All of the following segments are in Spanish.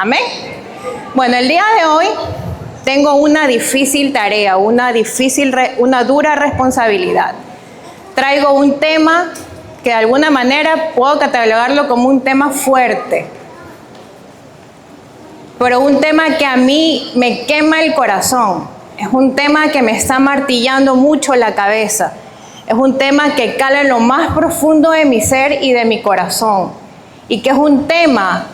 Amén. Bueno, el día de hoy tengo una difícil tarea, una dura responsabilidad. Traigo un tema que de alguna manera puedo catalogarlo como un tema fuerte, pero un tema que a mí me quema el corazón. Es un tema que me está martillando mucho la cabeza. Es un tema que cala en lo más profundo de mi ser y de mi corazón. Y que es un tema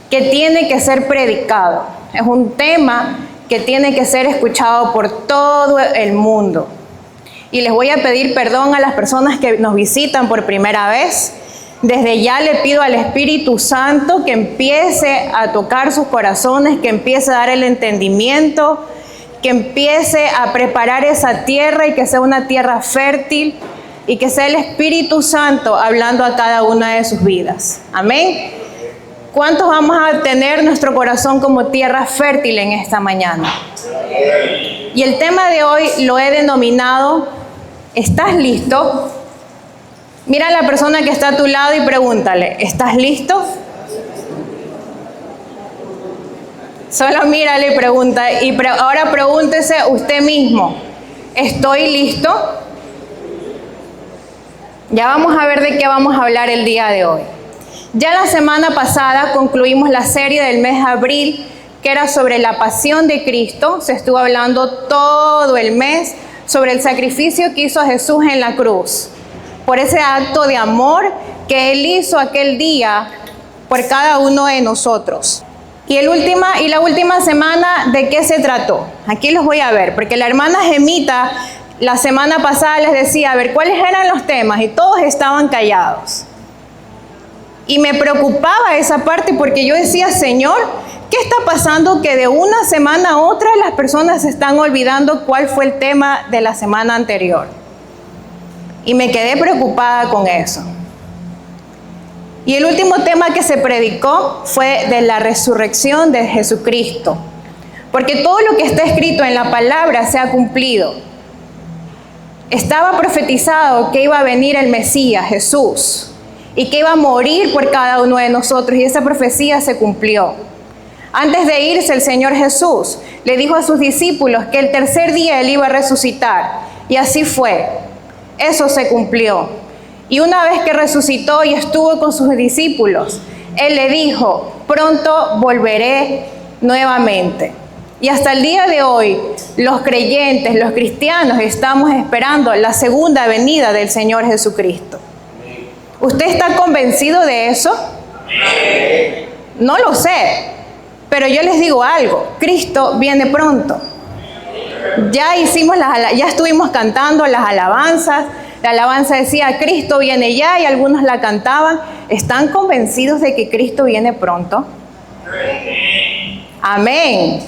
que tiene que ser predicado. Es un tema que tiene que ser escuchado por todo el mundo. Y les voy a pedir perdón a las personas que nos visitan por primera vez. Desde ya le pido al Espíritu Santo que empiece a tocar sus corazones, que empiece a dar el entendimiento, que empiece a preparar esa tierra y que sea una tierra fértil y que sea el Espíritu Santo hablando a cada una de sus vidas. Amén. ¿Cuántos vamos a tener nuestro corazón como tierra fértil en esta mañana? Y el tema de hoy lo he denominado, ¿estás listo? Mira a la persona que está a tu lado y pregúntale, ¿estás listo? Solo mírale y pregunta, ahora pregúntese usted mismo, ¿estoy listo? Ya vamos a ver de qué vamos a hablar el día de hoy. Ya la semana pasada concluimos la serie del mes de abril, que era sobre la pasión de Cristo. Se estuvo hablando todo el mes sobre el sacrificio que hizo Jesús en la cruz, por ese acto de amor que Él hizo aquel día por cada uno de nosotros. Y la última semana, ¿de qué se trató? Aquí los voy a ver, porque la hermana Gemita la semana pasada les decía, a ver, ¿cuáles eran los temas? Y todos estaban callados. Y me preocupaba esa parte porque yo decía, Señor, ¿qué está pasando que de una semana a otra las personas se están olvidando cuál fue el tema de la semana anterior? Y me quedé preocupada con eso. Y el último tema que se predicó fue de la resurrección de Jesucristo. Porque todo lo que está escrito en la palabra se ha cumplido. Estaba profetizado que iba a venir el Mesías, Jesús, y que iba a morir por cada uno de nosotros, y esa profecía se cumplió. Antes de irse, el Señor Jesús le dijo a sus discípulos que el tercer día Él iba a resucitar, y así fue. Eso se cumplió. Y una vez que resucitó y estuvo con sus discípulos, Él le dijo, pronto volveré nuevamente. Y hasta el día de hoy, los creyentes, los cristianos, estamos esperando la segunda venida del Señor Jesucristo. ¿Usted está convencido de eso? No lo sé, pero yo les digo algo, Cristo viene pronto. Ya estuvimos cantando las alabanzas, la alabanza decía, Cristo viene ya, y algunos la cantaban. ¿Están convencidos de que Cristo viene pronto? Amén.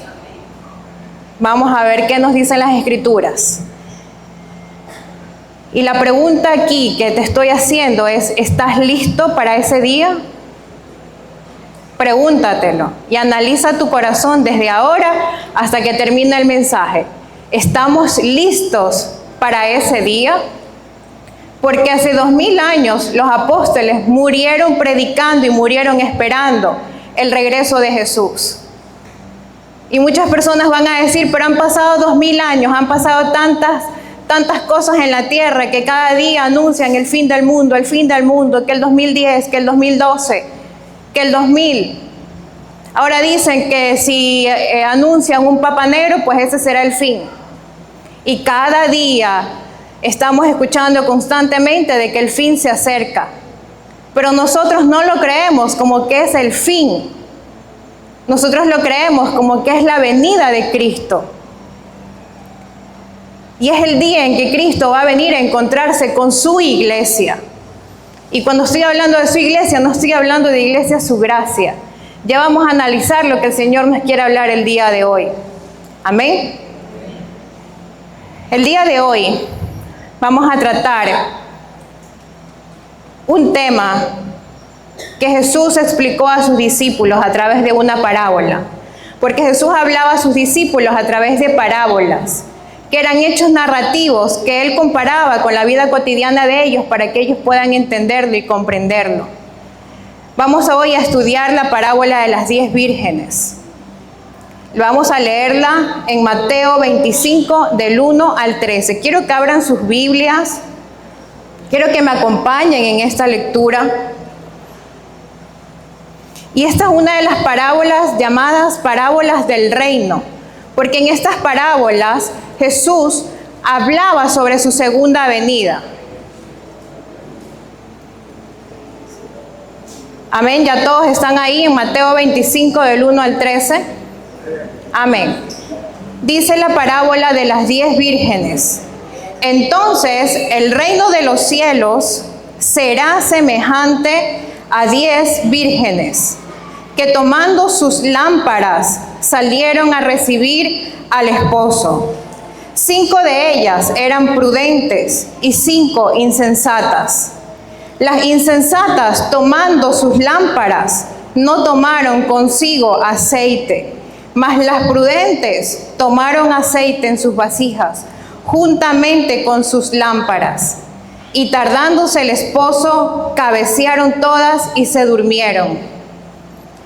Vamos a ver qué nos dicen las Escrituras. Y la pregunta aquí que te estoy haciendo es, ¿estás listo para ese día? Pregúntatelo y analiza tu corazón desde ahora hasta que termine el mensaje. ¿Estamos listos para ese día? Porque hace 2000 años los apóstoles murieron predicando y murieron esperando el regreso de Jesús. Y muchas personas van a decir, pero han pasado 2000 años, han pasado tantas cosas en la tierra que cada día anuncian el fin del mundo, que el 2010, que el 2012, que el 2000. Ahora dicen que si anuncian un papa negro, pues ese será el fin. Y cada día estamos escuchando constantemente de que el fin se acerca. Pero nosotros no lo creemos como que es el fin. Nosotros lo creemos como que es la venida de Cristo. Y es el día en que Cristo va a venir a encontrarse con su iglesia. Y cuando estoy hablando de su iglesia, no estoy hablando de iglesia su gracia. Ya vamos a analizar lo que el Señor nos quiere hablar el día de hoy. Amén. El día de hoy vamos a tratar un tema que Jesús explicó a sus discípulos a través de una parábola. Porque Jesús hablaba a sus discípulos a través de parábolas, que eran hechos narrativos que Él comparaba con la vida cotidiana de ellos para que ellos puedan entenderlo y comprenderlo. Vamos hoy a estudiar la parábola de las 10 vírgenes. Vamos a leerla en Mateo 25, del 1 al 13. Quiero que abran sus Biblias. Quiero que me acompañen en esta lectura. Y esta es una de las parábolas llamadas parábolas del reino, porque en estas parábolas Jesús hablaba sobre su segunda venida. Amén, ya todos están ahí en Mateo 25 del 1 al 13. Amén. Dice la parábola de las 10 vírgenes. Entonces el reino de los cielos será semejante a 10 vírgenes que tomando sus lámparas salieron a recibir al esposo. 5 de ellas eran prudentes y 5 insensatas. Las insensatas, tomando sus lámparas, no tomaron consigo aceite, mas las prudentes tomaron aceite en sus vasijas, juntamente con sus lámparas. Y tardándose el esposo, cabecearon todas y se durmieron.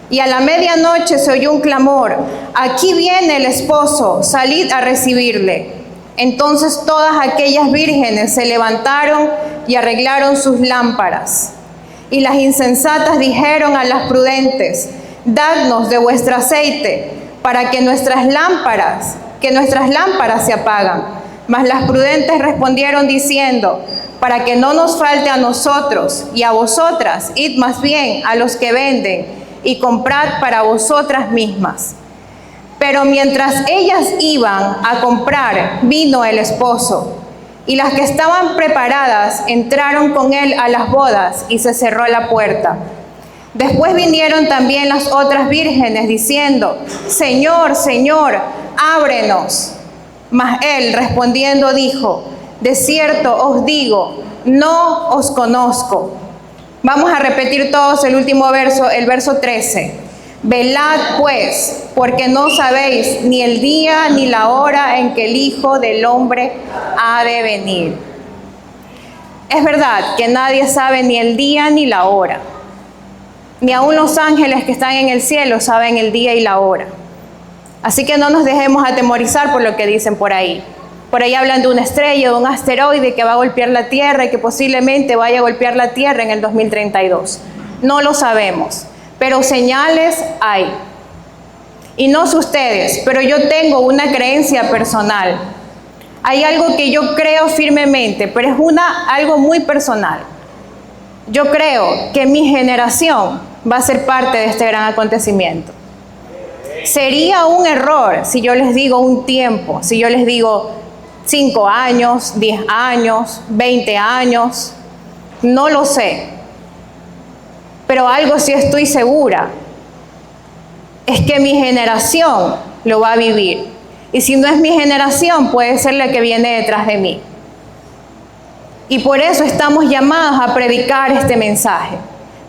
Y a la medianoche se oyó un clamor: aquí viene el esposo, salid a recibirle. Entonces todas aquellas vírgenes se levantaron y arreglaron sus lámparas. Y las insensatas dijeron a las prudentes: dadnos de vuestro aceite, para que nuestras lámparas se apagan. Mas las prudentes respondieron diciendo: para que no nos falte a nosotros y a vosotras, id más bien a los que venden y comprad para vosotras mismas. Pero mientras ellas iban a comprar, vino el esposo, y las que estaban preparadas entraron con él a las bodas, y se cerró la puerta. Después vinieron también las otras vírgenes, diciendo: Señor, Señor, ábrenos. Mas él respondiendo dijo: de cierto os digo, no os conozco. Vamos a repetir todos el último verso, el verso 13. Velad pues, porque no sabéis ni el día ni la hora en que el Hijo del Hombre ha de venir. Es verdad que nadie sabe ni el día ni la hora. Ni aun los ángeles que están en el cielo saben el día y la hora. Así que no nos dejemos atemorizar por lo que dicen por ahí. Por ahí hablan de una estrella, de un asteroide que va a golpear la Tierra y que posiblemente vaya a golpear la Tierra en el 2032. No lo sabemos, pero señales hay. Y no sé ustedes, pero yo tengo una creencia personal. Hay algo que yo creo firmemente, pero es algo muy personal. Yo creo que mi generación va a ser parte de este gran acontecimiento. Sería un error si yo les digo un tiempo, si yo les digo 5 años, 10 años, 20 años, no lo sé. Pero algo sí estoy segura, es que mi generación lo va a vivir. Y si no es mi generación, puede ser la que viene detrás de mí. Y por eso estamos llamados a predicar este mensaje,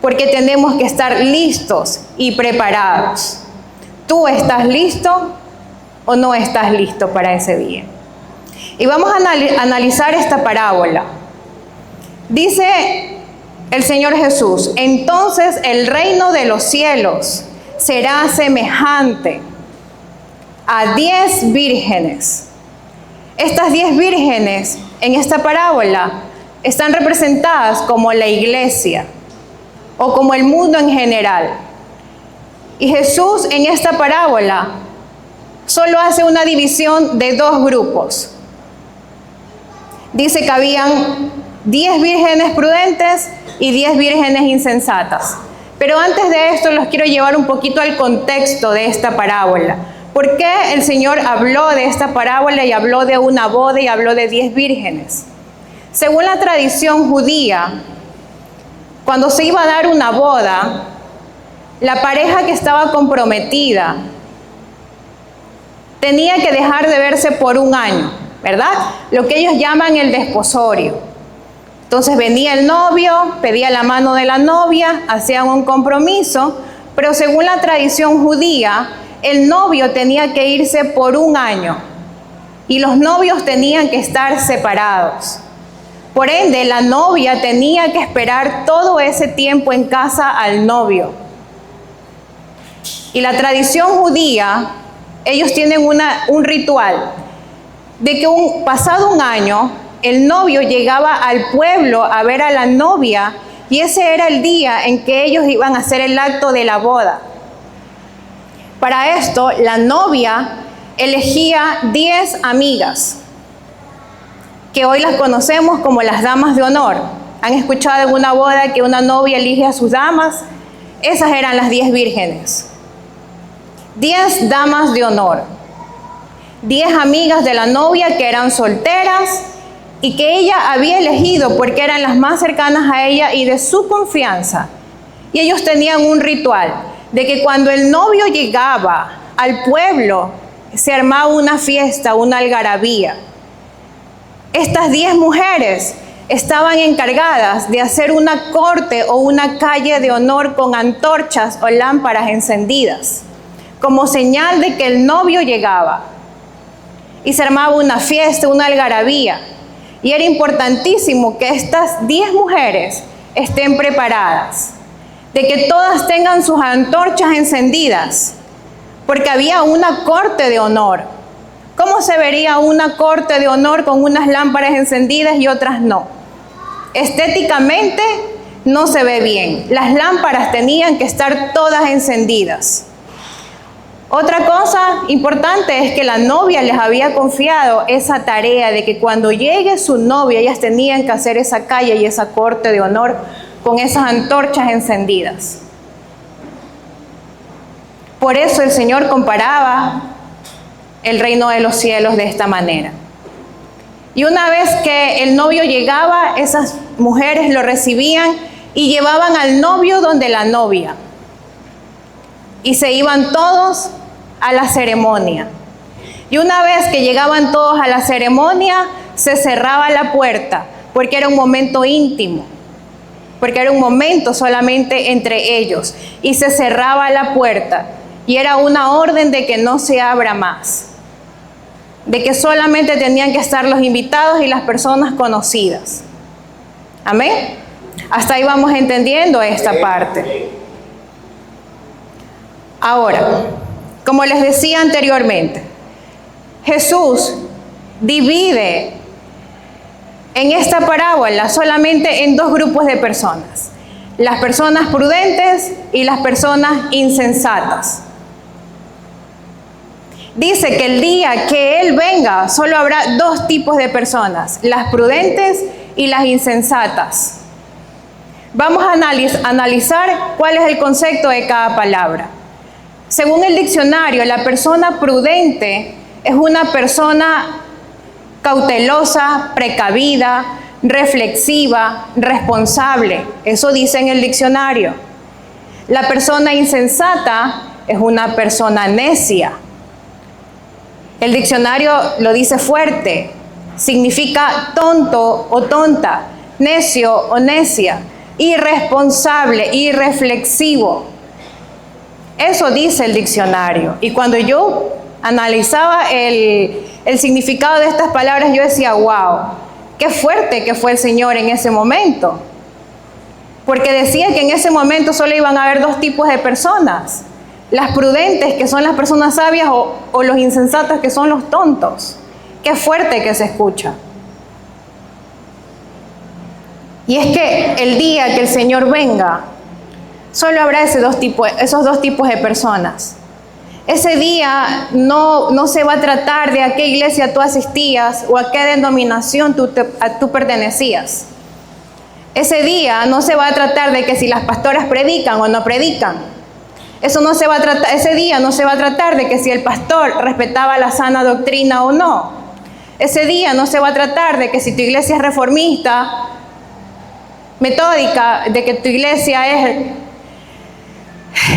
porque tenemos que estar listos y preparados. ¿Tú estás listo o no estás listo para ese día? Y vamos a analizar esta parábola. Dice el Señor Jesús: entonces el reino de los cielos será semejante a 10 vírgenes. Estas 10 vírgenes en esta parábola están representadas como la iglesia o como el mundo en general. Y Jesús en esta parábola solo hace una división de 2 grupos. Dice que habían 10 vírgenes prudentes y 10 vírgenes insensatas. Pero antes de esto los quiero llevar un poquito al contexto de esta parábola. ¿Por qué el Señor habló de esta parábola y habló de una boda y habló de 10 vírgenes? Según la tradición judía, cuando se iba a dar una boda, la pareja que estaba comprometida tenía que dejar de verse por 1 año, ¿verdad? Lo que ellos llaman el desposorio. Entonces venía el novio, pedía la mano de la novia, hacían un compromiso, pero según la tradición judía, el novio tenía que irse por 1 año y los novios tenían que estar separados. Por ende, la novia tenía que esperar todo ese tiempo en casa al novio. Y la tradición judía, ellos tienen un ritual de que pasado un año, el novio llegaba al pueblo a ver a la novia y ese era el día en que ellos iban a hacer el acto de la boda. Para esto, la novia elegía 10 amigas, que hoy las conocemos como las damas de honor. ¿Han escuchado en una boda que una novia elige a sus damas? Esas eran las 10 vírgenes. 10 damas de honor. 10 amigas de la novia que eran solteras y que ella había elegido porque eran las más cercanas a ella y de su confianza. Y ellos tenían un ritual de que cuando el novio llegaba al pueblo, se armaba una fiesta, una algarabía. Estas 10 mujeres estaban encargadas de hacer una corte o una calle de honor con antorchas o lámparas encendidas, como señal de que el novio llegaba. Y se armaba una fiesta, una algarabía. Y era importantísimo que estas 10 mujeres estén preparadas, de que todas tengan sus antorchas encendidas, porque había una corte de honor. ¿Cómo se vería una corte de honor con unas lámparas encendidas y otras no? Estéticamente no se ve bien. Las lámparas tenían que estar todas encendidas. Otra cosa importante es que la novia les había confiado esa tarea de que cuando llegue su novia, ellas tenían que hacer esa calle y esa corte de honor con esas antorchas encendidas. Por eso el Señor comparaba el reino de los cielos de esta manera. Y una vez que el novio llegaba, esas mujeres lo recibían y llevaban al novio donde la novia. Y se iban todos a la ceremonia. Y una vez que llegaban todos a la ceremonia, se cerraba la puerta, porque era un momento íntimo, porque era un momento solamente entre ellos. Y se cerraba la puerta, y era una orden de que no se abra más, de que solamente tenían que estar los invitados y las personas conocidas. Amén. Hasta ahí vamos entendiendo esta parte. Ahora, como les decía anteriormente, Jesús divide en esta parábola solamente en 2 grupos de personas: las personas prudentes y las personas insensatas. Dice que el día que Él venga solo habrá 2 tipos de personas: las prudentes y las insensatas. Vamos a analizar cuál es el concepto de cada palabra. Según el diccionario, la persona prudente es una persona cautelosa, precavida, reflexiva, responsable. Eso dice en el diccionario. La persona insensata es una persona necia. El diccionario lo dice fuerte. Significa tonto o tonta, necio o necia, irresponsable, irreflexivo. Eso dice el diccionario. Y cuando yo analizaba el significado de estas palabras, yo decía, wow, qué fuerte que fue el Señor en ese momento. Porque decía que en ese momento solo iban a haber 2 tipos de personas: las prudentes, que son las personas sabias, o los insensatos, que son los tontos. Qué fuerte que se escucha. Y es que el día que el Señor venga, solo habrá esos 2 tipos de personas. Ese día no se va a tratar de a qué iglesia tú asistías o a qué denominación tú pertenecías. Ese día no se va a tratar de que si las pastoras predican o no predican. Ese día no se va a tratar de que si el pastor respetaba la sana doctrina o no. Ese día no se va a tratar de que si tu iglesia es reformista, metódica, de que tu iglesia es...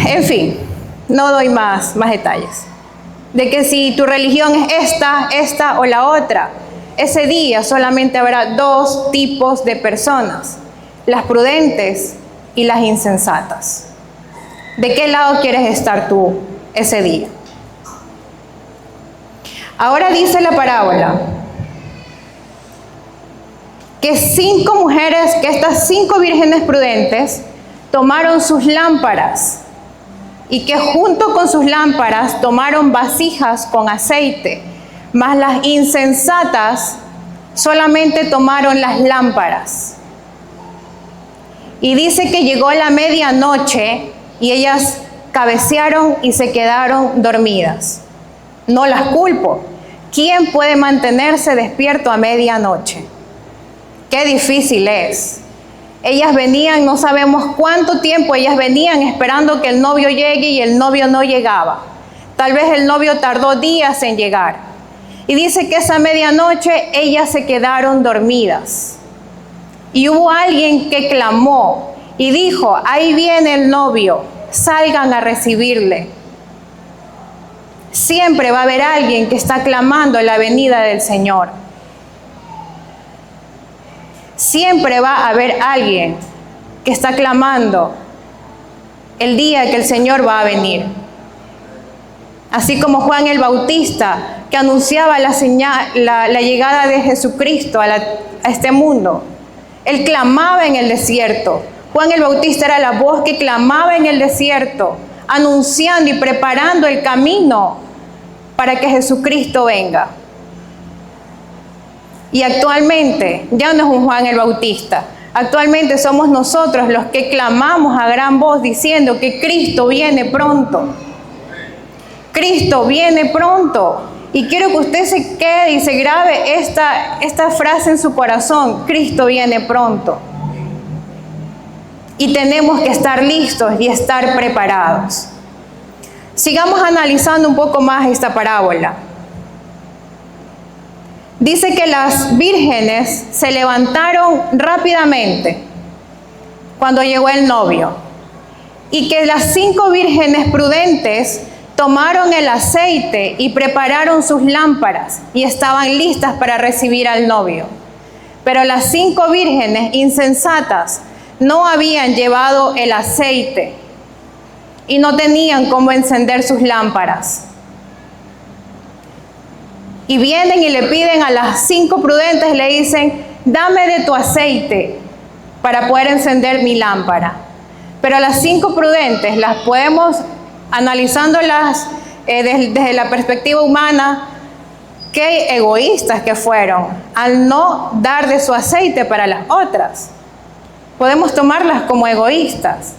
En fin, no doy más detalles. De que si tu religión es esta o la otra. Ese día solamente habrá 2 tipos de personas: las prudentes y las insensatas. ¿De qué lado quieres estar tú ese día? Ahora dice la parábola: que estas 5 vírgenes prudentes tomaron sus lámparas y que junto con sus lámparas tomaron vasijas con aceite, mas las insensatas solamente tomaron las lámparas. Y dice que llegó la medianoche y ellas cabecearon y se quedaron dormidas. No las culpo. ¿Quién puede mantenerse despierto a medianoche? Qué difícil es. Ellas venían, no sabemos cuánto tiempo ellas venían esperando que el novio llegue y el novio no llegaba. Tal vez el novio tardó días en llegar. Y dice que esa medianoche ellas se quedaron dormidas. Y hubo alguien que clamó y dijo: ahí viene el novio, salgan a recibirle. Siempre va a haber alguien que está clamando la venida del Señor. Siempre va a haber alguien que está clamando el día que el Señor va a venir. Así como Juan el Bautista, que anunciaba la llegada de Jesucristo a este mundo. Él clamaba en el desierto. Juan el Bautista era la voz que clamaba en el desierto, anunciando y preparando el camino para que Jesucristo venga. Y actualmente ya no es un Juan el Bautista. Actualmente somos nosotros los que clamamos a gran voz diciendo que Cristo viene pronto. Cristo viene pronto. Y quiero que usted se quede y se grabe esta frase en su corazón: Cristo viene pronto. Y tenemos que estar listos y estar preparados. Sigamos analizando un poco más esta parábola. Dice que las vírgenes se levantaron rápidamente cuando llegó el novio, y que las 5 vírgenes prudentes tomaron el aceite y prepararon sus lámparas y estaban listas para recibir al novio. Pero las 5 vírgenes insensatas no habían llevado el aceite y no tenían cómo encender sus lámparas. Y vienen y le piden a las 5 prudentes, le dicen: dame de tu aceite para poder encender mi lámpara. Pero las 5 prudentes las podemos, analizándolas desde la perspectiva humana, qué egoístas que fueron al no dar de su aceite para las otras. Podemos tomarlas como egoístas.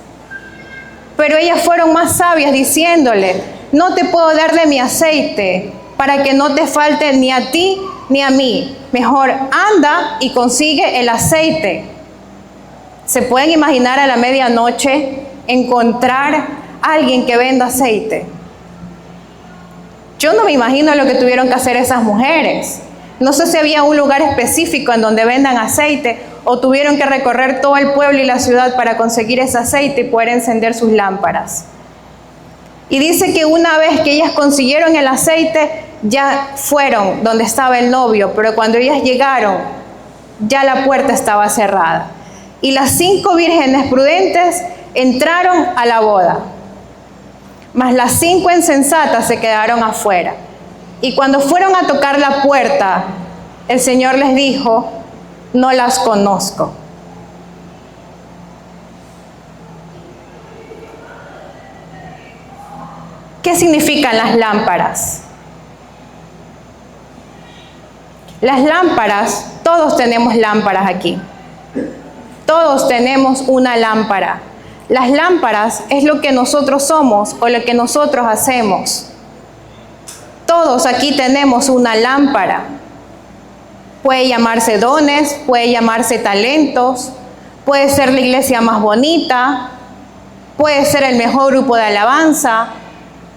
Pero ellas fueron más sabias diciéndole: no te puedo dar de mi aceite para que no te falte ni a ti ni a mí. Mejor anda y consigue el aceite. ¿Se pueden imaginar a la medianoche encontrar a alguien que venda aceite? Yo no me imagino lo que tuvieron que hacer esas mujeres. No sé si había un lugar específico en donde vendan aceite o tuvieron que recorrer todo el pueblo y la ciudad para conseguir ese aceite y poder encender sus lámparas. Y dice que una vez que ellas consiguieron el aceite, ya fueron donde estaba el novio, pero cuando ellas llegaron, ya la puerta estaba cerrada. Y las 5 vírgenes prudentes entraron a la boda, mas las 5 insensatas se quedaron afuera. Y cuando fueron a tocar la puerta, el Señor les dijo: no las conozco. ¿Qué significan las lámparas? Las lámparas, todos tenemos lámparas aquí. Todos tenemos una lámpara. Las lámparas es lo que nosotros somos o lo que nosotros hacemos. Todos aquí tenemos una lámpara. Puede llamarse dones, puede llamarse talentos, puede ser la iglesia más bonita, puede ser el mejor grupo de alabanza,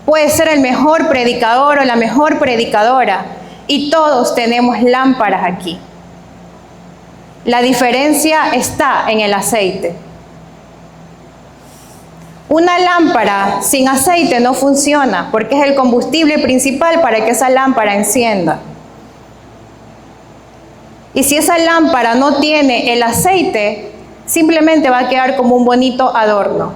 puede ser el mejor predicador o la mejor predicadora. Y todos tenemos lámparas aquí. La diferencia está en el aceite. Una lámpara sin aceite no funciona porque es el combustible principal para que esa lámpara encienda. Y si esa lámpara no tiene el aceite, simplemente va a quedar como un bonito adorno.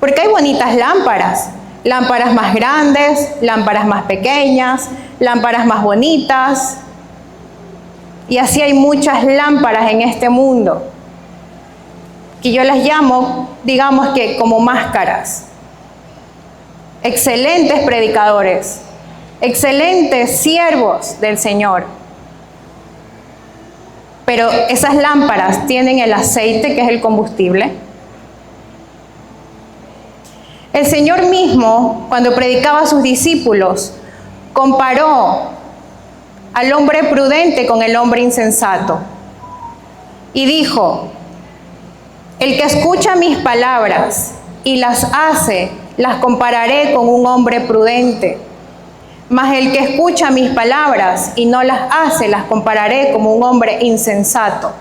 Porque hay bonitas lámparas. Lámparas más grandes, lámparas más pequeñas, lámparas más bonitas. Y así hay muchas lámparas en este mundo, que yo las llamo, digamos que como máscaras. Excelentes predicadores, excelentes siervos del Señor. Pero esas lámparas tienen el aceite, que es el combustible. El Señor mismo, cuando predicaba a sus discípulos, comparó al hombre prudente con el hombre insensato. Y dijo: el que escucha mis palabras y las hace, las compararé con un hombre prudente. Mas el que escucha mis palabras y no las hace, las compararé como un hombre insensato.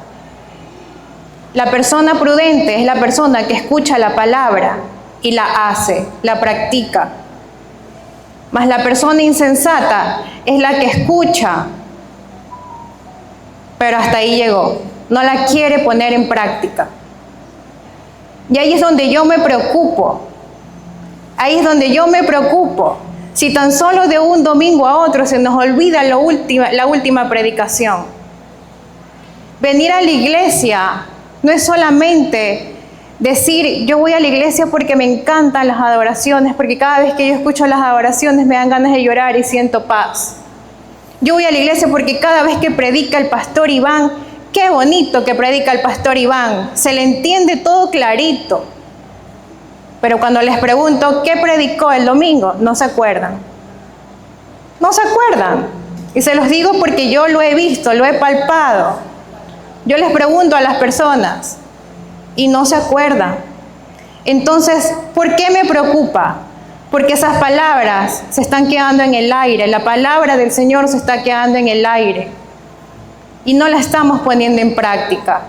La persona prudente es la persona que escucha la palabra y la hace, la practica. Mas la persona insensata es la que escucha, pero hasta ahí llegó, no la quiere poner en práctica. Y ahí es donde yo me preocupo. Ahí es donde yo me preocupo. Si tan solo de un domingo a otro se nos olvida la última predicación. Venir a la iglesia no es solamente decir, yo voy a la iglesia porque me encantan las adoraciones, porque cada vez que yo escucho las adoraciones me dan ganas de llorar y siento paz. Yo voy a la iglesia porque cada vez que predica el pastor Iván, qué bonito que predica el pastor Iván, se le entiende todo clarito. Pero cuando les pregunto qué predicó el domingo, no se acuerdan. No se acuerdan. Y se los digo porque yo lo he visto, lo he palpado. Yo les pregunto a las personas y no se acuerdan. Entonces, ¿por qué me preocupa? Porque esas palabras se están quedando en el aire. La palabra del Señor se está quedando en el aire. Y no la estamos poniendo en práctica.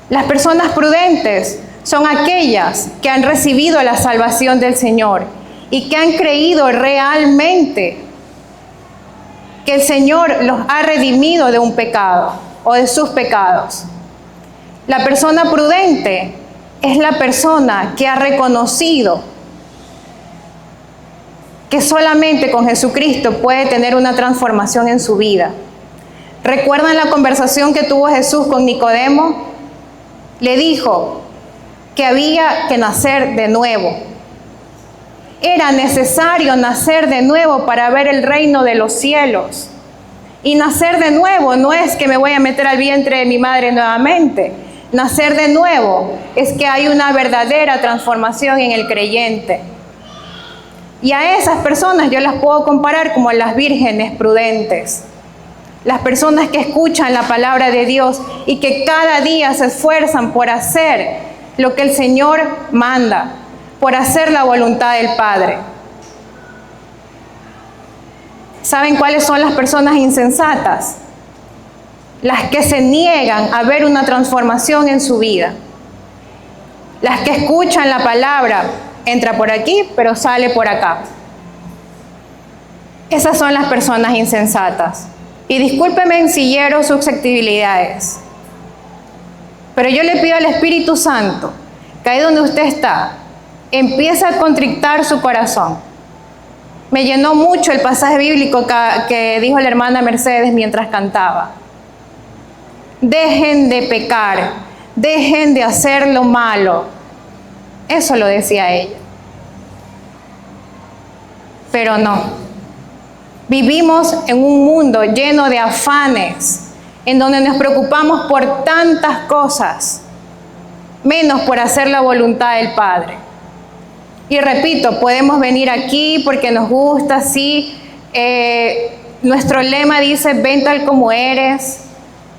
Las personas prudentes son aquellas que han recibido la salvación del Señor y que han creído realmente que el Señor los ha redimido de un pecado o de sus pecados. La persona prudente es la persona que ha reconocido que solamente con Jesucristo puede tener una transformación en su vida. ¿Recuerdan la conversación que tuvo Jesús con Nicodemo? Le dijo que había que nacer de nuevo. Era necesario nacer de nuevo para ver el reino de los cielos. Y nacer de nuevo no es que me voy a meter al vientre de mi madre nuevamente. Nacer de nuevo es que hay una verdadera transformación en el creyente. Y a esas personas yo las puedo comparar como las vírgenes prudentes. Las personas que escuchan la palabra de Dios y que cada día se esfuerzan por hacer lo que el Señor manda, por hacer la voluntad del Padre. ¿Saben cuáles son las personas insensatas? Las que se niegan a ver una transformación en su vida. Las que escuchan la palabra, entra por aquí, pero sale por acá. Esas son las personas insensatas. Y discúlpeme si hiero susceptibilidades, pero yo le pido al Espíritu Santo que ahí donde usted está, empiece a contrictar su corazón. Me llenó mucho el pasaje bíblico que dijo la hermana Mercedes mientras cantaba. Dejen de pecar, dejen de hacer lo malo. Eso lo decía ella. Pero no. Vivimos en un mundo lleno de afanes, en donde nos preocupamos por tantas cosas, menos por hacer la voluntad del Padre. Y repito, podemos venir aquí porque nos gusta, sí. Nuestro lema dice, ven tal como eres,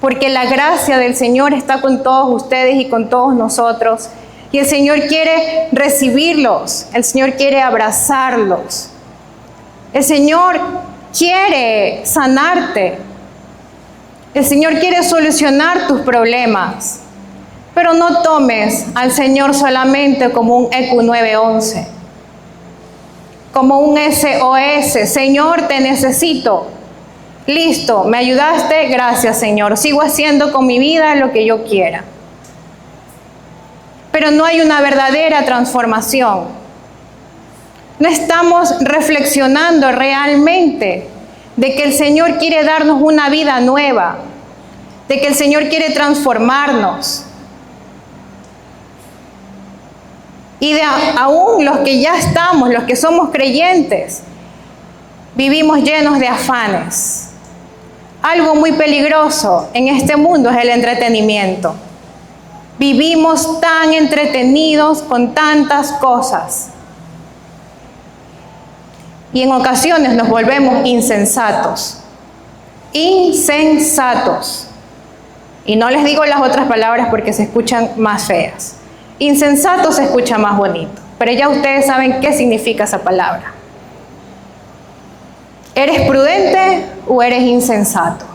porque la gracia del Señor está con todos ustedes y con todos nosotros. Y el Señor quiere recibirlos, el Señor quiere abrazarlos. El Señor quiere sanarte. El Señor quiere solucionar tus problemas. Pero no tomes al Señor solamente como un EQ 911, como un SOS. Señor, te necesito. Listo, me ayudaste, gracias Señor. Sigo haciendo con mi vida lo que yo quiera. Pero no hay una verdadera transformación. No estamos reflexionando realmente de que el Señor quiere darnos una vida nueva, de que el Señor quiere transformarnos. Y aún los que ya estamos, los que somos creyentes, vivimos llenos de afanes. Algo muy peligroso en este mundo es el entretenimiento. Vivimos tan entretenidos con tantas cosas. Y en ocasiones nos volvemos insensatos. Insensatos. Y no les digo las otras palabras porque se escuchan más feas. Insensato se escucha más bonito, pero ya ustedes saben qué significa esa palabra. ¿Eres prudente o eres insensato?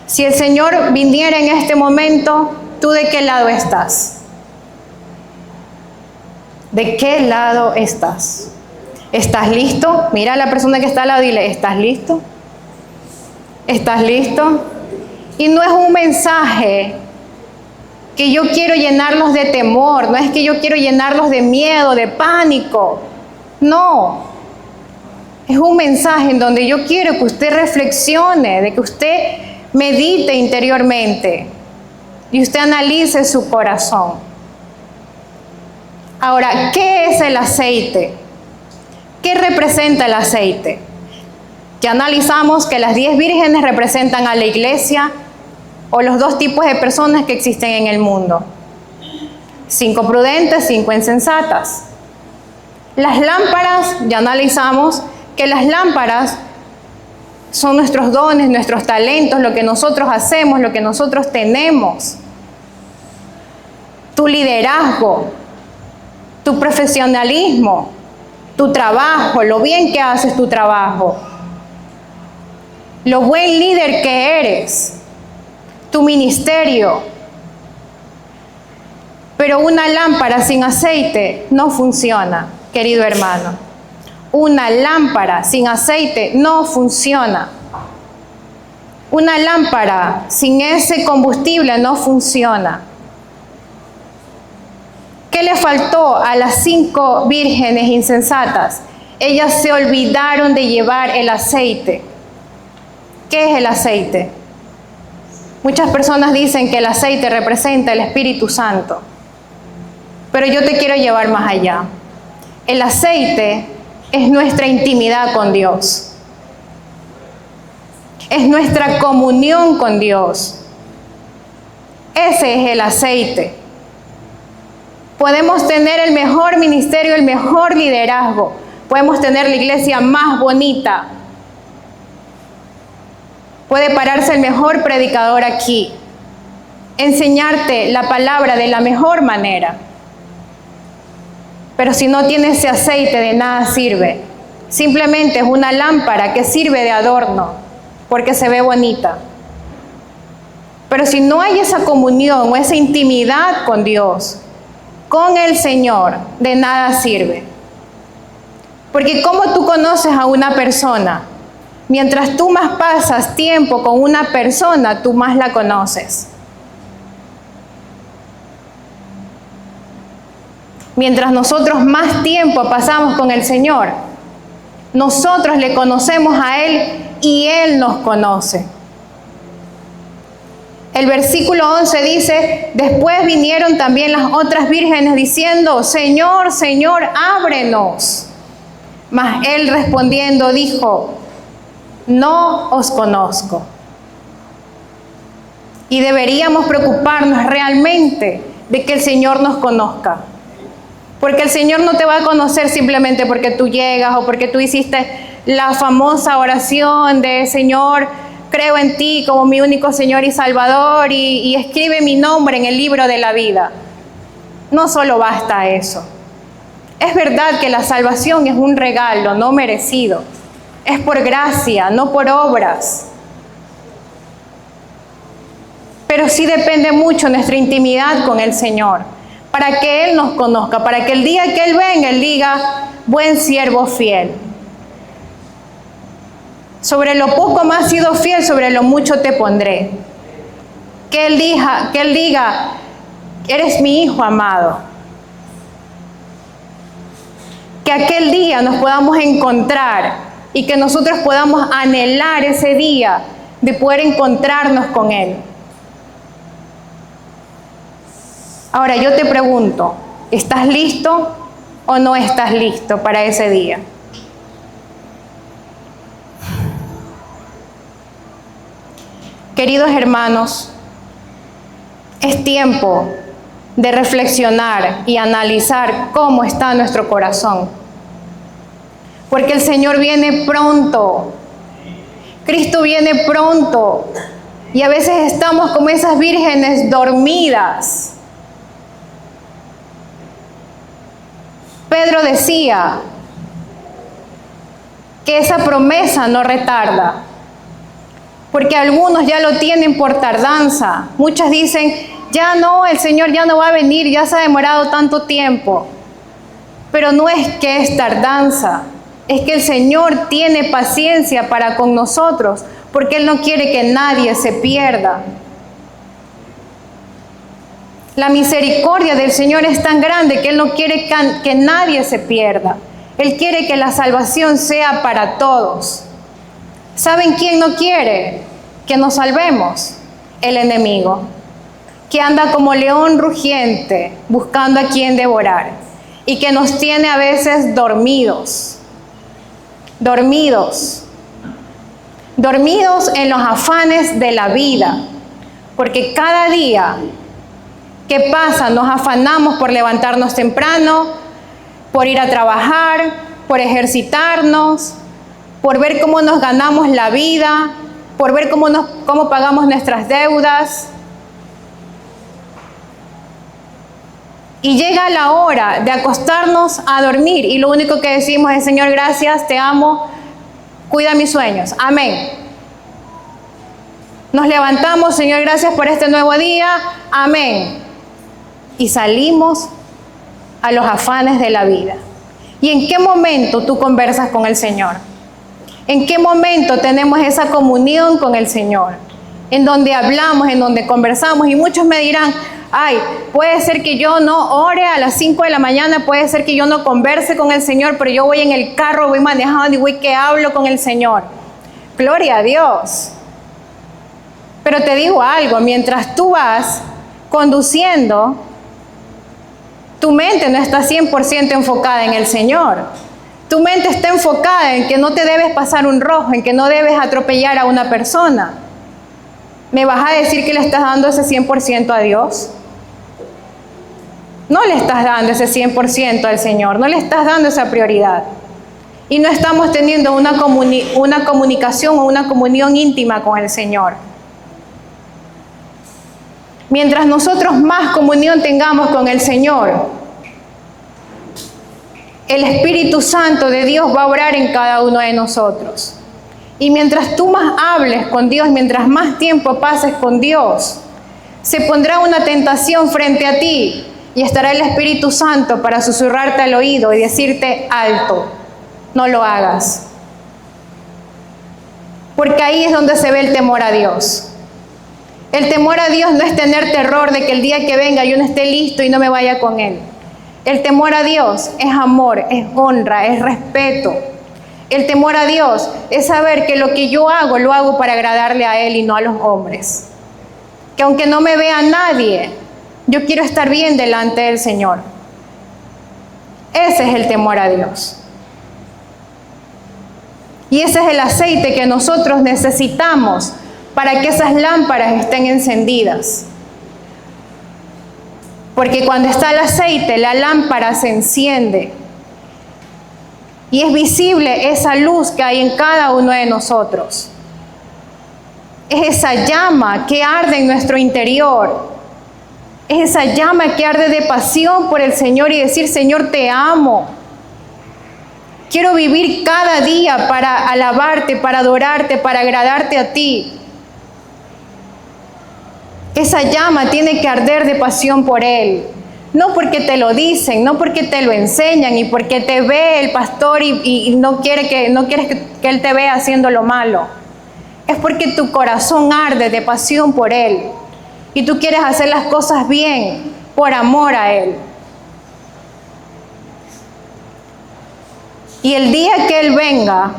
Si el Señor viniera en este momento, ¿tú de qué lado estás? ¿De qué lado estás? ¿Estás listo? Mira a la persona que está al lado y dile, ¿estás listo? ¿Estás listo? Y no es un mensaje que yo quiero llenarlos de temor, no es que yo quiero llenarlos de miedo, de pánico. No. Es un mensaje en donde yo quiero que usted reflexione, de que usted medite interiormente y usted analice su corazón. Ahora, ¿qué es el aceite? ¿Qué representa el aceite? Ya analizamos que las 10 vírgenes representan a la iglesia o los 2 tipos de personas que existen en el mundo. 5 prudentes, 5 insensatas. Las lámparas, ya analizamos que las lámparas son nuestros dones, nuestros talentos, lo que nosotros hacemos, lo que nosotros tenemos. Tu liderazgo, tu profesionalismo, tu trabajo, lo bien que haces tu trabajo, lo buen líder que eres, tu ministerio. Pero una lámpara sin aceite no funciona, querido hermano. Una lámpara sin aceite no funciona. Una lámpara sin ese combustible no funciona. ¿Qué le faltó a las 5 vírgenes insensatas? Ellas se olvidaron de llevar el aceite. ¿Qué es el aceite? Muchas personas dicen que el aceite representa el Espíritu Santo, pero yo te quiero llevar más allá. El aceite es nuestra intimidad con Dios. Es nuestra comunión con Dios. Ese es el aceite. Podemos tener el mejor ministerio, el mejor liderazgo. Podemos tener la iglesia más bonita. Puede pararse el mejor predicador aquí, enseñarte la palabra de la mejor manera. Pero si no tiene ese aceite, de nada sirve. Simplemente es una lámpara que sirve de adorno, porque se ve bonita. Pero si no hay esa comunión o esa intimidad con Dios, con el Señor, de nada sirve. Porque ¿cómo tú conoces a una persona? Mientras tú más pasas tiempo con una persona, tú más la conoces. Mientras nosotros más tiempo pasamos con el Señor, nosotros le conocemos a Él y Él nos conoce. El versículo 11 dice, después vinieron también las otras vírgenes diciendo, Señor, Señor, ábrenos. Mas Él respondiendo dijo, no os conozco. Y deberíamos preocuparnos realmente de que el Señor nos conozca. Porque el Señor no te va a conocer simplemente porque tú llegas o porque tú hiciste la famosa oración de Señor, creo en ti como mi único Señor y Salvador y escribe mi nombre en el libro de la vida. No solo basta eso. Es verdad que la salvación es un regalo no merecido. Es por gracia, no por obras. Pero sí depende mucho nuestra intimidad con el Señor, para que Él nos conozca, para que el día que Él venga, Él diga, buen siervo fiel. Sobre lo poco me has sido fiel, sobre lo mucho te pondré. Que Él diga, eres mi hijo amado. Que aquel día nos podamos encontrar y que nosotros podamos anhelar ese día de poder encontrarnos con Él. Ahora yo te pregunto, ¿estás listo o no estás listo para ese día? Queridos hermanos, es tiempo de reflexionar y analizar cómo está nuestro corazón. Porque el Señor viene pronto. Cristo viene pronto. Y a veces estamos como esas vírgenes dormidas. Pedro decía que esa promesa no retarda. Porque algunos ya lo tienen por tardanza. Muchas dicen, ya no, el Señor ya no va a venir, ya se ha demorado tanto tiempo. Pero no es que es tardanza, es que el Señor tiene paciencia para con nosotros, porque Él no quiere que nadie se pierda. La misericordia del Señor es tan grande que Él no quiere que nadie se pierda. Él quiere que la salvación sea para todos. ¿Saben quién no quiere que nos salvemos? El enemigo, que anda como león rugiente buscando a quien devorar y que nos tiene a veces dormidos en los afanes de la vida, porque cada día que pasa nos afanamos por levantarnos temprano, por ir a trabajar, por ejercitarnos, por ver cómo nos ganamos la vida, por ver cómo pagamos nuestras deudas. Y llega la hora de acostarnos a dormir y lo único que decimos es, Señor, gracias, te amo, cuida mis sueños. Amén. Nos levantamos, Señor, gracias por este nuevo día. Amén. Y salimos a los afanes de la vida. ¿Y en qué momento tú conversas con el Señor? ¿En qué momento tenemos esa comunión con el Señor? En donde hablamos, en donde conversamos. Y muchos me dirán, ay, puede ser que yo no ore a las 5 de la mañana, puede ser que yo no converse con el Señor, pero yo voy en el carro, voy manejando y voy que hablo con el Señor. Gloria a Dios. Pero te digo algo, mientras tú vas conduciendo, tu mente no está 100% enfocada en el Señor. Tu mente está enfocada en que no te debes pasar un rojo, en que no debes atropellar a una persona. ¿Me vas a decir que le estás dando ese 100% a Dios? No le estás dando ese 100% al Señor, no le estás dando esa prioridad. Y no estamos teniendo una comunicación o una comunión íntima con el Señor. Mientras nosotros más comunión tengamos con el Señor, el Espíritu Santo de Dios va a obrar en cada uno de nosotros. Y mientras tú más hables con Dios, mientras más tiempo pases con Dios, se pondrá una tentación frente a ti y estará el Espíritu Santo para susurrarte al oído y decirte, alto, no lo hagas. Porque ahí es donde se ve el temor a Dios. El temor a Dios no es tener terror de que el día que venga yo no esté listo y no me vaya con Él. El temor a Dios es amor, es honra, es respeto. El temor a Dios es saber que lo que yo hago, lo hago para agradarle a Él y no a los hombres. Que aunque no me vea nadie, yo quiero estar bien delante del Señor. Ese es el temor a Dios. Y ese es el aceite que nosotros necesitamos para que esas lámparas estén encendidas. Porque cuando está el aceite, la lámpara se enciende. Y es visible esa luz que hay en cada uno de nosotros. Es esa llama que arde en nuestro interior. Es esa llama que arde de pasión por el Señor y decir, Señor, te amo. Quiero vivir cada día para alabarte, para adorarte, para agradarte a ti. Esa llama tiene que arder de pasión por Él. No porque te lo dicen, no porque te lo enseñan y porque te ve el pastor y no quieres que Él te vea haciendo lo malo. Es porque tu corazón arde de pasión por Él y tú quieres hacer las cosas bien por amor a Él. Y el día que Él venga,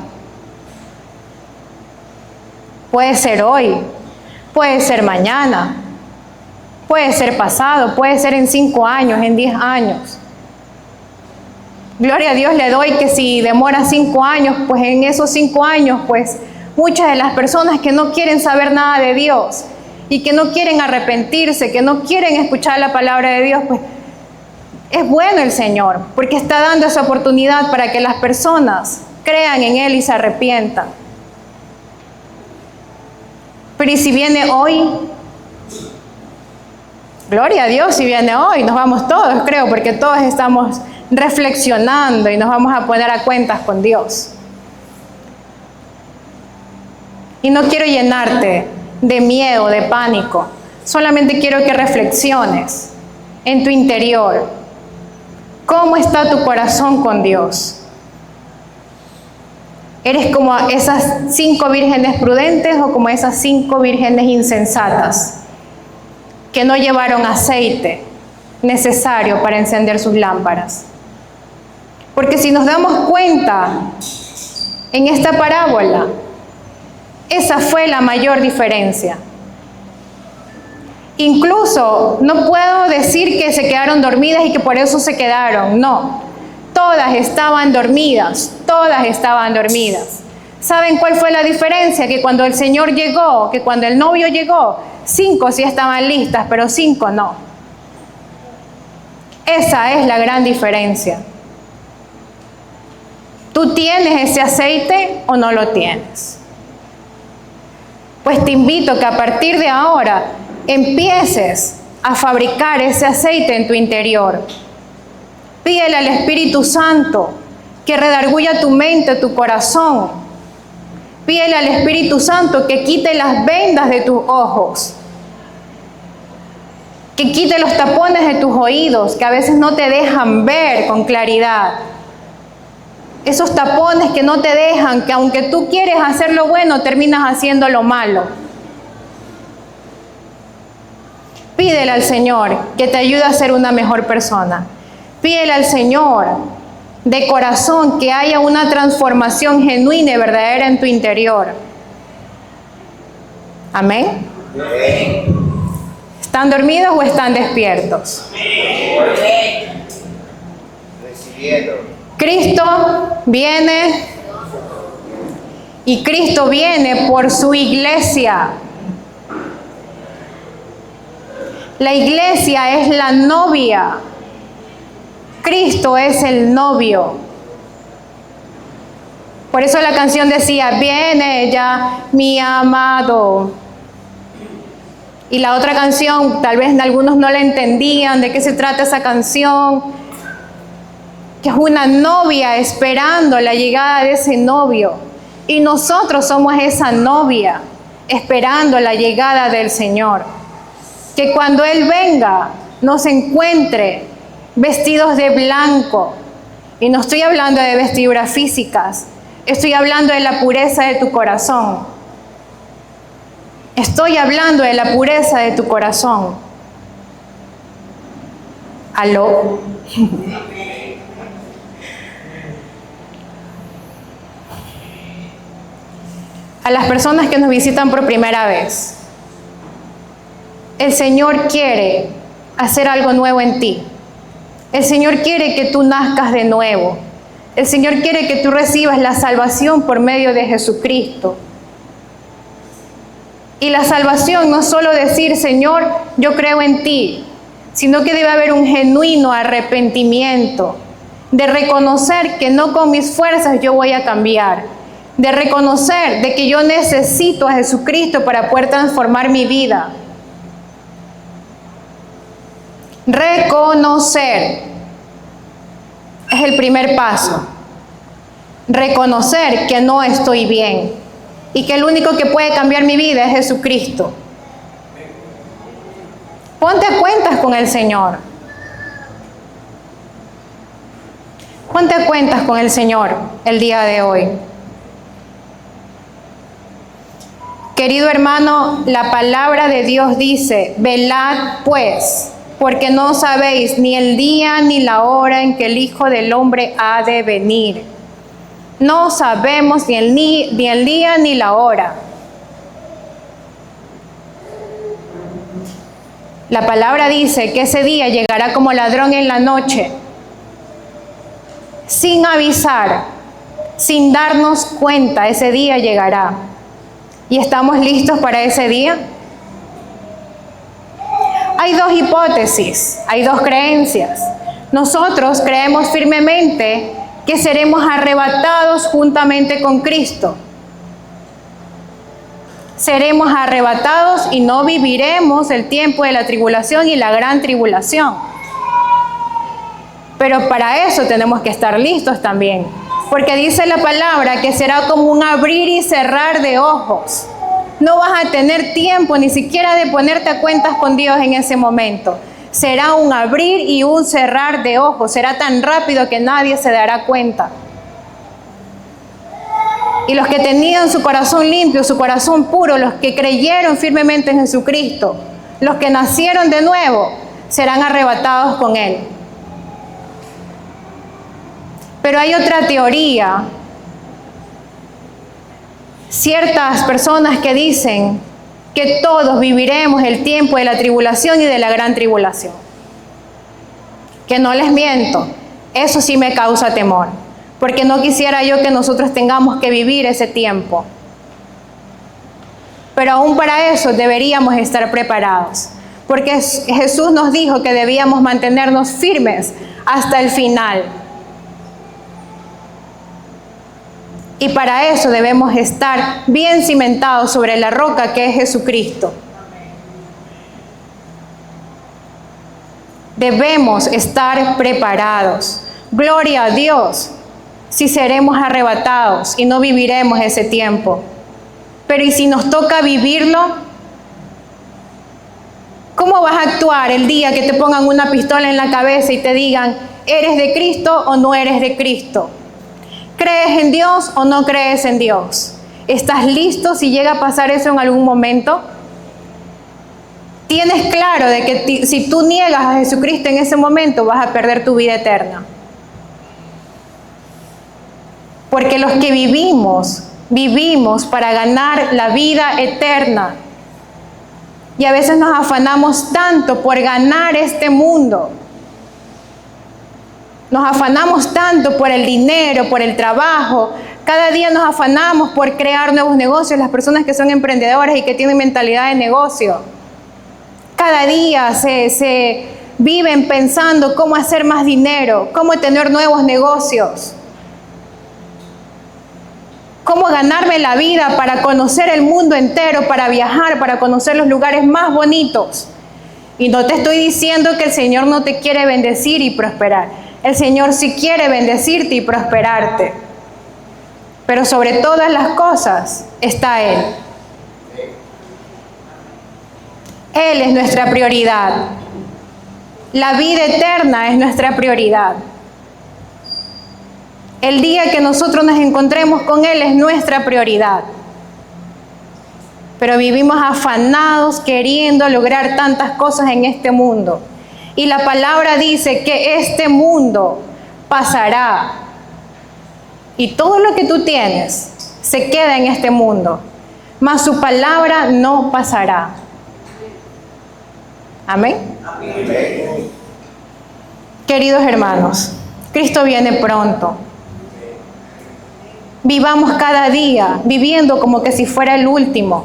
Puede ser hoy, puede ser mañana, puede ser pasado, puede ser en 5 años, en 10 años. Gloria a Dios le doy que si demora 5 años, pues en esos 5 años, pues muchas de las personas que no quieren saber nada de Dios y que no quieren arrepentirse, que no quieren escuchar la palabra de Dios, pues es bueno el Señor, porque está dando esa oportunidad para que las personas crean en Él y se arrepientan. Pero ¿y si viene hoy? Gloria a Dios, si viene hoy, nos vamos todos, creo, porque todos estamos reflexionando y nos vamos a poner a cuentas con Dios. Y no quiero llenarte de miedo, de pánico. Solamente quiero que reflexiones en tu interior. ¿Cómo está tu corazón con Dios? ¿Eres como esas 5 vírgenes prudentes o como esas 5 vírgenes insensatas que no llevaron aceite necesario para encender sus lámparas? Porque si nos damos cuenta, en esta parábola, esa fue la mayor diferencia. Incluso no puedo decir que se quedaron dormidas y que por eso se quedaron, no. Todas estaban dormidas, todas estaban dormidas. ¿Saben cuál fue la diferencia? Que cuando el Señor llegó, que cuando el novio llegó, 5 sí estaban listas, pero 5 no. Esa es la gran diferencia. ¿Tú tienes ese aceite o no lo tienes? Pues te invito que a partir de ahora empieces a fabricar ese aceite en tu interior. Pídele al Espíritu Santo que redarguya tu mente, tu corazón. Pídele al Espíritu Santo que quite las vendas de tus ojos, que quite los tapones de tus oídos, que a veces no te dejan ver con claridad. Esos tapones que no te dejan, que aunque tú quieres hacer lo bueno, terminas haciendo lo malo. Pídele al Señor que te ayude a ser una mejor persona. Pídele al Señor de corazón que haya una transformación genuina y verdadera en tu interior. Amén. ¿Están dormidos o están despiertos? Recibiendo. Cristo viene y Cristo viene por su iglesia. La iglesia es la novia. Cristo es el novio. Por eso la canción decía, viene ya mi amado. Y la otra canción, tal vez algunos no la entendían, de qué se trata esa canción, que es una novia esperando la llegada de ese novio. Y nosotros somos esa novia esperando la llegada del Señor. Que cuando Él venga, nos encuentre vestidos de blanco. Y no estoy hablando de vestiduras físicas, estoy hablando de la pureza de tu corazón. Estoy hablando de la pureza de tu corazón. ¿Aló? A las personas que nos visitan por primera vez, el Señor quiere hacer algo nuevo en ti. El Señor quiere que tú nazcas de nuevo. El Señor quiere que tú recibas la salvación por medio de Jesucristo. Y la salvación no es solo decir, Señor, yo creo en ti, sino que debe haber un genuino arrepentimiento, de reconocer que no con mis fuerzas yo voy a cambiar, de reconocer de que yo necesito a Jesucristo para poder transformar mi vida. Reconocer es el primer paso. Reconocer que no estoy bien y que el único que puede cambiar mi vida es Jesucristo. Ponte a cuentas con el Señor. Ponte a cuentas con el Señor el día de hoy. Querido hermano, la palabra de Dios dice, velad pues, porque no sabéis ni el día ni la hora en que el Hijo del Hombre ha de venir. No sabemos ni el día ni la hora. La palabra dice que ese día llegará como ladrón en la noche, sin avisar, sin darnos cuenta. Ese día llegará. ¿Y estamos listos para ese día? Hay dos hipótesis, hay dos creencias. Nosotros creemos firmemente que seremos arrebatados juntamente con Cristo. Seremos arrebatados y no viviremos el tiempo de la tribulación y la gran tribulación. Pero para eso tenemos que estar listos también, porque dice la palabra que será como un abrir y cerrar de ojos. No vas a tener tiempo ni siquiera de ponerte a cuentas con Dios en ese momento. Será un abrir y un cerrar de ojos. Será tan rápido que nadie se dará cuenta. Y los que tenían su corazón limpio, su corazón puro, los que creyeron firmemente en Jesucristo, los que nacieron de nuevo, serán arrebatados con Él. Pero hay otra teoría. Ciertas personas que dicen que todos viviremos el tiempo de la tribulación y de la gran tribulación. Que no les miento, eso sí me causa temor, porque no quisiera yo que nosotros tengamos que vivir ese tiempo. Pero aún para eso deberíamos estar preparados, porque Jesús nos dijo que debíamos mantenernos firmes hasta el final. Y para eso debemos estar bien cimentados sobre la roca que es Jesucristo. Debemos estar preparados. Gloria a Dios si seremos arrebatados y no viviremos ese tiempo. Pero ¿y si nos toca vivirlo? ¿Cómo vas a actuar el día que te pongan una pistola en la cabeza y te digan, ¿eres de Cristo o no eres de Cristo? ¿Crees en Dios o no crees en Dios? ¿Estás listo si llega a pasar eso en algún momento? Tienes claro de que si tú niegas a Jesucristo en ese momento vas a perder tu vida eterna. Porque los que vivimos para ganar la vida eterna. Y a veces nos afanamos tanto por ganar este mundo. Nos afanamos tanto por el dinero, por el trabajo. Cada día nos afanamos por crear nuevos negocios. Las personas que son emprendedoras y que tienen mentalidad de negocio. Cada día se viven pensando cómo hacer más dinero, cómo tener nuevos negocios. Cómo ganarme la vida para conocer el mundo entero, para viajar, para conocer los lugares más bonitos. Y no te estoy diciendo que el Señor no te quiere bendecir y prosperar. El Señor sí quiere bendecirte y prosperarte. Pero sobre todas las cosas está Él. Él es nuestra prioridad. La vida eterna es nuestra prioridad. El día que nosotros nos encontremos con Él es nuestra prioridad. Pero vivimos afanados queriendo lograr tantas cosas en este mundo. Y la palabra dice que este mundo pasará. Y todo lo que tú tienes se queda en este mundo. Mas su palabra no pasará. Amén. Amén. Queridos hermanos, Cristo viene pronto. Vivamos cada día viviendo como que si fuera el último.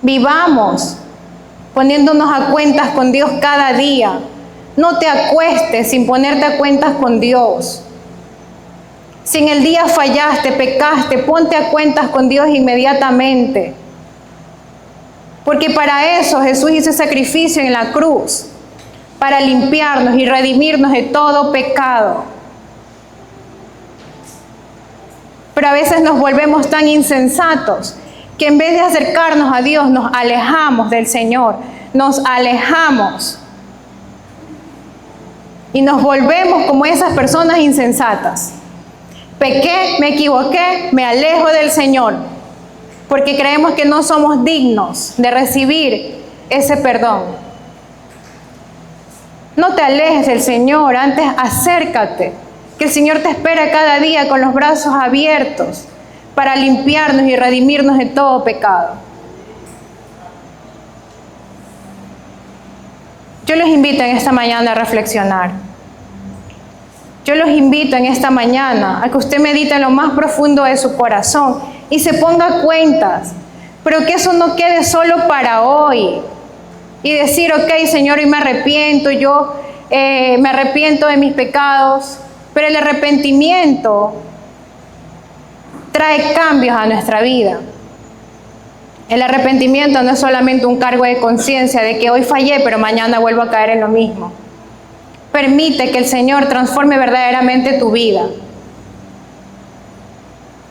Vivamos poniéndonos a cuentas con Dios cada día. No te acuestes sin ponerte a cuentas con Dios. Si en el día fallaste, pecaste, ponte a cuentas con Dios inmediatamente. Porque para eso Jesús hizo sacrificio en la cruz, para limpiarnos y redimirnos de todo pecado. Pero a veces nos volvemos tan insensatos que en vez de acercarnos a Dios nos alejamos del Señor, nos alejamos y nos volvemos como esas personas insensatas. Pequé, me equivoqué, me alejo del Señor, porque creemos que no somos dignos de recibir ese perdón. No te alejes del Señor, antes acércate, que el Señor te espera cada día con los brazos abiertos para limpiarnos y redimirnos de todo pecado. Yo los invito en esta mañana a reflexionar. Yo los invito en esta mañana a que usted medite en lo más profundo de su corazón y se ponga cuentas, pero que eso no quede solo para hoy. Y decir, ok, Señor, hoy me arrepiento, yo me arrepiento de mis pecados, pero el arrepentimiento trae cambios a nuestra vida. El arrepentimiento no es solamente un cargo de conciencia de que hoy fallé, pero mañana vuelvo a caer en lo mismo. Permite que el Señor transforme verdaderamente tu vida.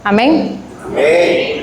Amén. Amén.